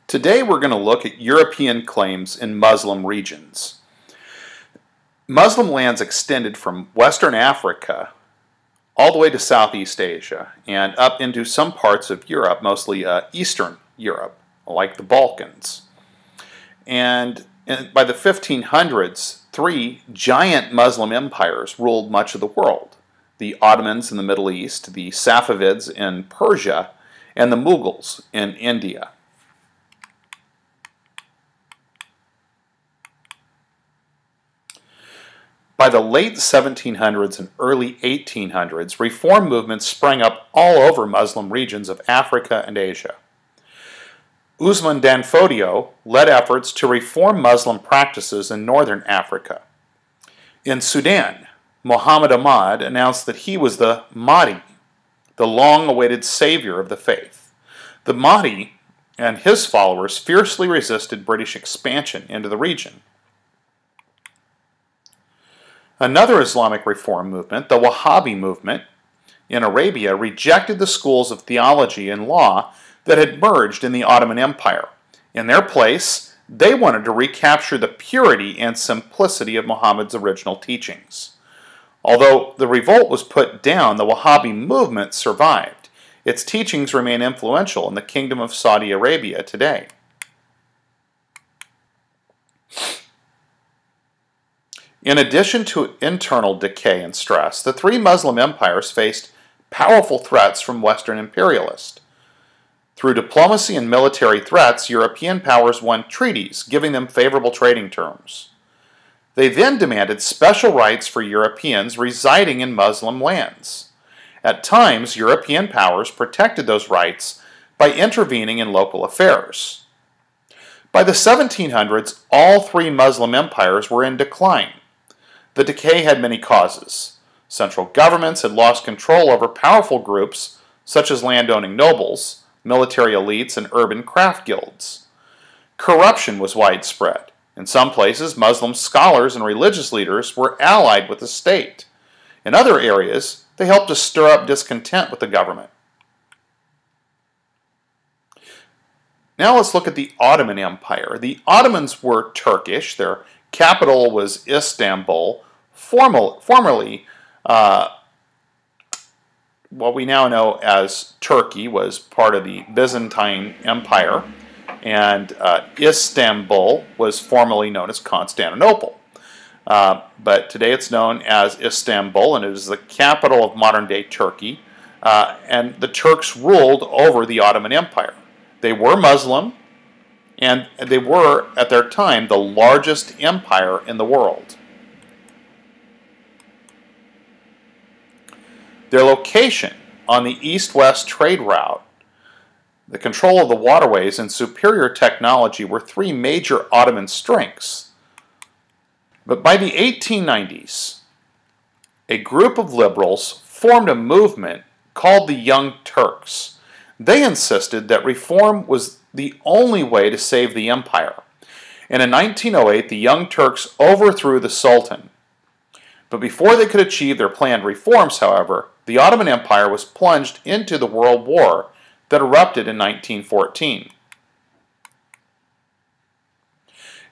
Today we're going to look at European claims in Muslim regions. Muslim lands extended from Western Africa all the way to Southeast Asia and up into some parts of Europe, mostly Eastern Europe, like the Balkans. And by the 1500s, three giant Muslim empires ruled much of the world: the Ottomans in the Middle East, the Safavids in Persia, and the Mughals in India. By the late 1700s and early 1800s, reform movements sprang up all over Muslim regions of Africa and Asia. Usman Dan Fodio led efforts to reform Muslim practices in northern Africa. In Sudan, Muhammad Ahmad announced that he was the Mahdi, the long-awaited savior of the faith. The Mahdi and his followers fiercely resisted British expansion into the region. Another Islamic reform movement, the Wahhabi movement in Arabia, rejected the schools of theology and law that had merged in the Ottoman Empire. In their place, they wanted to recapture the purity and simplicity of Muhammad's original teachings. Although the revolt was put down, the Wahhabi movement survived. Its teachings remain influential in the Kingdom of Saudi Arabia today. In addition to internal decay and stress, the three Muslim empires faced powerful threats from Western imperialists. Through diplomacy and military threats, European powers won treaties, giving them favorable trading terms. They then demanded special rights for Europeans residing in Muslim lands. At times, European powers protected those rights by intervening in local affairs. By the 1700s, all three Muslim empires were in decline. The decay had many causes. Central governments had lost control over powerful groups such as landowning nobles, military elites, and urban craft guilds. Corruption was widespread. In some places, Muslim scholars and religious leaders were allied with the state. In other areas, they helped to stir up discontent with the government. Now let's look at the Ottoman Empire. The Ottomans were Turkish. Their capital was Istanbul. Formerly, what we now know as Turkey was part of the Byzantine Empire, and Istanbul was formerly known as Constantinople. But today it's known as Istanbul, and it is the capital of modern-day Turkey, and the Turks ruled over the Ottoman Empire. They were Muslim, and they were, at their time, the largest empire in the world. Their location on the east-west trade route, the control of the waterways, and superior technology were three major Ottoman strengths. But by the 1890s, a group of liberals formed a movement called the Young Turks. They insisted that reform was the only way to save the empire. And in 1908, the Young Turks overthrew the Sultan. But before they could achieve their planned reforms, however, the Ottoman Empire was plunged into the World War that erupted in 1914.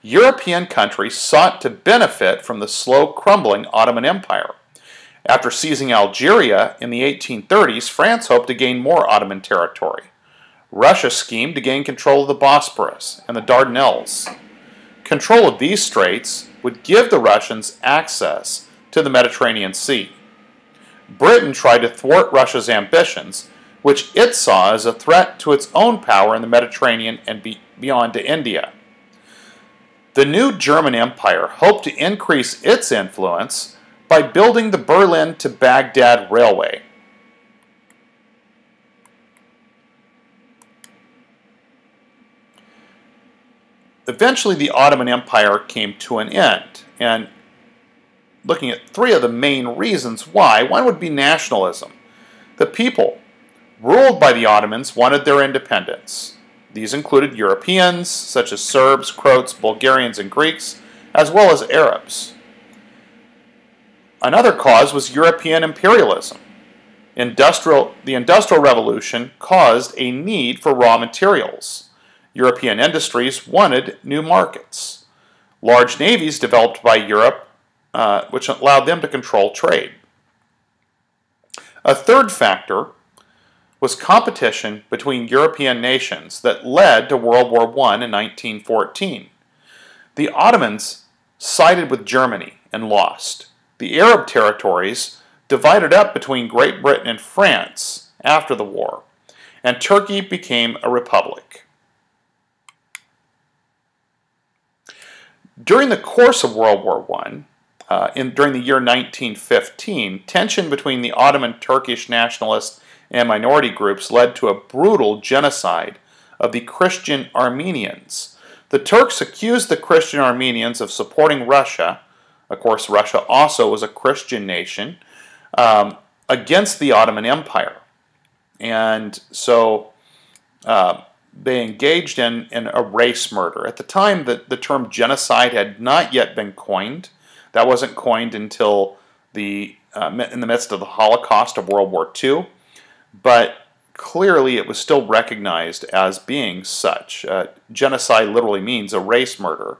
European countries sought to benefit from the slow crumbling Ottoman Empire. After seizing Algeria in the 1830s, France hoped to gain more Ottoman territory. Russia schemed to gain control of the Bosporus and the Dardanelles. Control of these straits would give the Russians access to the Mediterranean Sea. Britain tried to thwart Russia's ambitions, which it saw as a threat to its own power in the Mediterranean and beyond to India. The new German Empire hoped to increase its influence by building the Berlin to Baghdad Railway. Eventually, the Ottoman Empire came to an end, and looking at three of the main reasons why, one would be nationalism. The people ruled by the Ottomans wanted their independence. These included Europeans, such as Serbs, Croats, Bulgarians, and Greeks, as well as Arabs. Another cause was European imperialism. The Industrial Revolution caused a need for raw materials. European industries wanted new markets. Large navies developed by Europe, which allowed them to control trade. A third factor was competition between European nations that led to World War I in 1914. The Ottomans sided with Germany and lost. The Arab territories divided up between Great Britain and France after the war, and Turkey became a republic. During the course of World War I, during the year 1915, tension between the Ottoman Turkish nationalists and minority groups led to a brutal genocide of the Christian Armenians. The Turks accused the Christian Armenians of supporting Russia. Of course, Russia also was a Christian nation, against the Ottoman Empire. And so they engaged in a race murder. At the time, the term genocide had not yet been coined. That wasn't coined until in the midst of the Holocaust of World War II. But clearly it was still recognized as being such. Genocide literally means a race murder.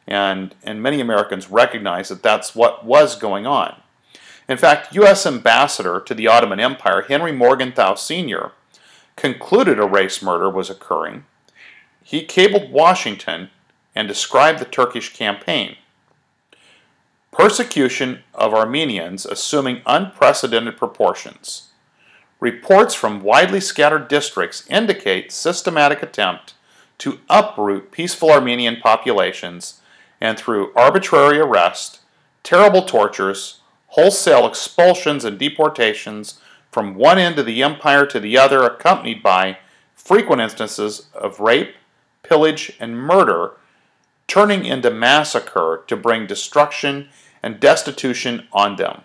And many Americans recognize that that's what was going on. In fact, U.S. Ambassador to the Ottoman Empire, Henry Morgenthau Sr., concluded a race murder was occurring. He cabled Washington and described the Turkish campaign. Persecution of Armenians assuming unprecedented proportions. Reports from widely scattered districts indicate systematic attempt to uproot peaceful Armenian populations, and through arbitrary arrest, terrible tortures, wholesale expulsions and deportations from one end of the empire to the other, accompanied by frequent instances of rape, pillage, and murder, turning into massacre to bring destruction and destitution on them.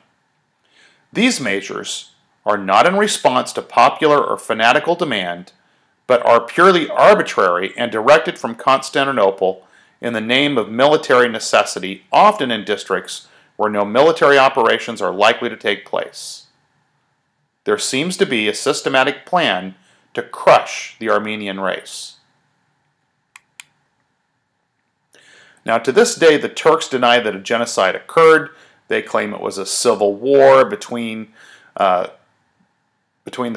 These measures are not in response to popular or fanatical demand, but are purely arbitrary and directed from Constantinople in the name of military necessity, often in districts where no military operations are likely to take place. There seems to be a systematic plan to crush the Armenian race. Now, to this day, the Turks deny that a genocide occurred. They claim it was a civil war between the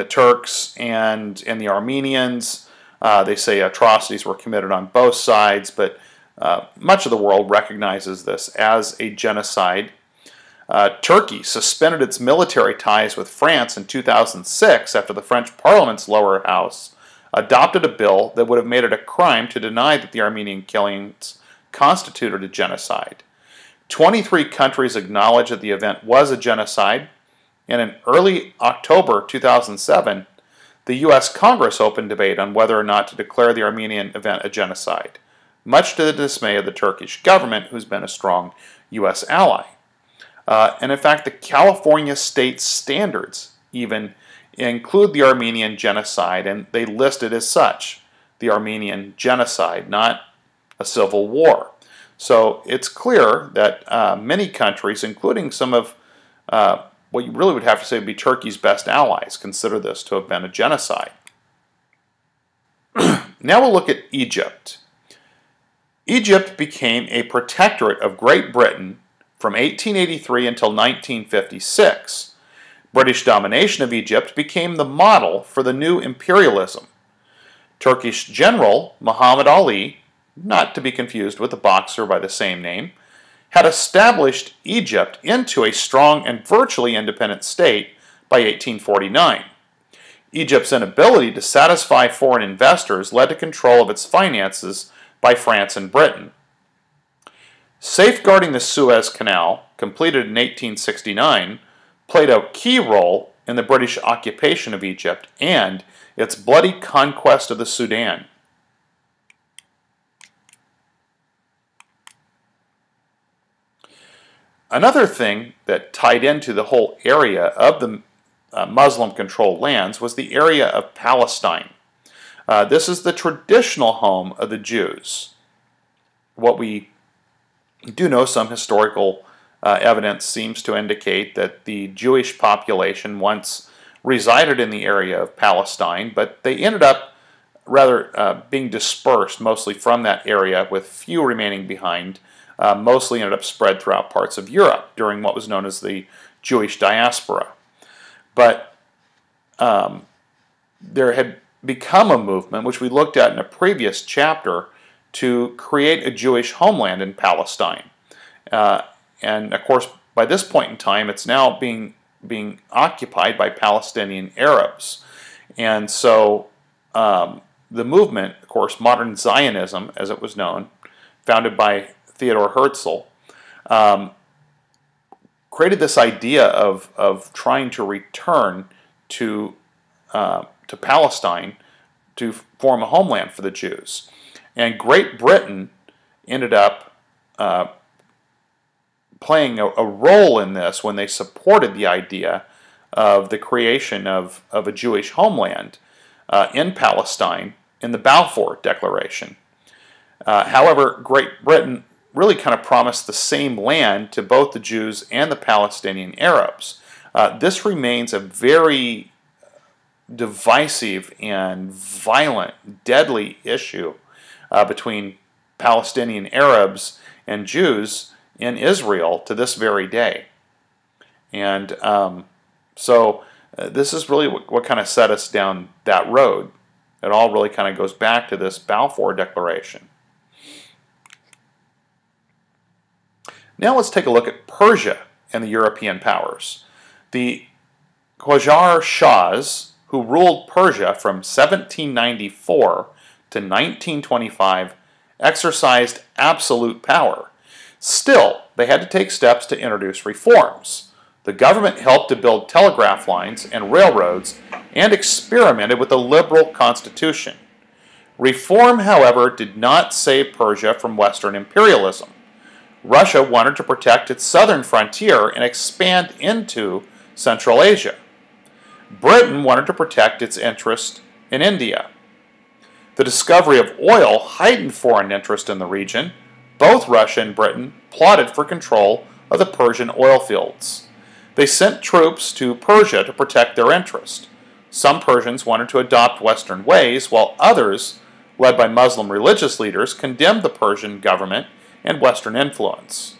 Turks and the Armenians. They say atrocities were committed on both sides, but much of the world recognizes this as a genocide. Turkey suspended its military ties with France in 2006 after the French Parliament's lower house adopted a bill that would have made it a crime to deny that the Armenian killings constituted a genocide. 23 countries acknowledged that the event was a genocide, and in early October 2007, the U.S. Congress opened debate on whether or not to declare the Armenian event a genocide, much to the dismay of the Turkish government, who's been a strong U.S. ally. And in fact, the California state standards even include the Armenian genocide, and they list it as such, the Armenian genocide, not a civil war. So it's clear that many countries, including some of what you really would have to say would be Turkey's best allies, consider this to have been a genocide. Now we'll look at Egypt. Egypt became a protectorate of Great Britain from 1883 until 1956. British domination of Egypt became the model for the new imperialism. Turkish general Muhammad Ali, not to be confused with the boxer by the same name, had established Egypt into a strong and virtually independent state by 1849. Egypt's inability to satisfy foreign investors led to control of its finances by France and Britain. Safeguarding the Suez Canal, completed in 1869, played a key role in the British occupation of Egypt and its bloody conquest of the Sudan. Another thing that tied into the whole area of the Muslim-controlled lands was the area of Palestine. This is the traditional home of the Jews. What we do know, some historical evidence seems to indicate that the Jewish population once resided in the area of Palestine, but they ended up being dispersed mostly from that area, with few remaining behind, mostly ended up spread throughout parts of Europe during what was known as the Jewish diaspora. But there had become a movement, which we looked at in a previous chapter, to create a Jewish homeland in Palestine. And of course, by this point in time, it's now being occupied by Palestinian Arabs. And so the movement, of course, modern Zionism, as it was known, founded by Theodor Herzl, created this idea of trying to return to Palestine to form a homeland for the Jews. And Great Britain ended up playing a role in this when they supported the idea of the creation of a Jewish homeland in Palestine in the Balfour Declaration. However, Great Britain really kind of promised the same land to both the Jews and the Palestinian Arabs. This remains a very divisive and violent, deadly issue between Palestinian Arabs and Jews in Israel to this very day. And so this is really what kind of set us down that road. It all really kind of goes back to this Balfour Declaration. Now let's take a look at Persia and the European powers. The Qajar Shahs, who ruled Persia from 1794 to 1925, exercised absolute power. Still, they had to take steps to introduce reforms. The government helped to build telegraph lines and railroads and experimented with a liberal constitution. Reform, however, did not save Persia from Western imperialism. Russia wanted to protect its southern frontier and expand into Central Asia. Britain wanted to protect its interest in India. The discovery of oil heightened foreign interest in the region. Both Russia and Britain plotted for control of the Persian oil fields. They sent troops to Persia to protect their interest. Some Persians wanted to adopt Western ways, while others, led by Muslim religious leaders, condemned the Persian government and Western influence.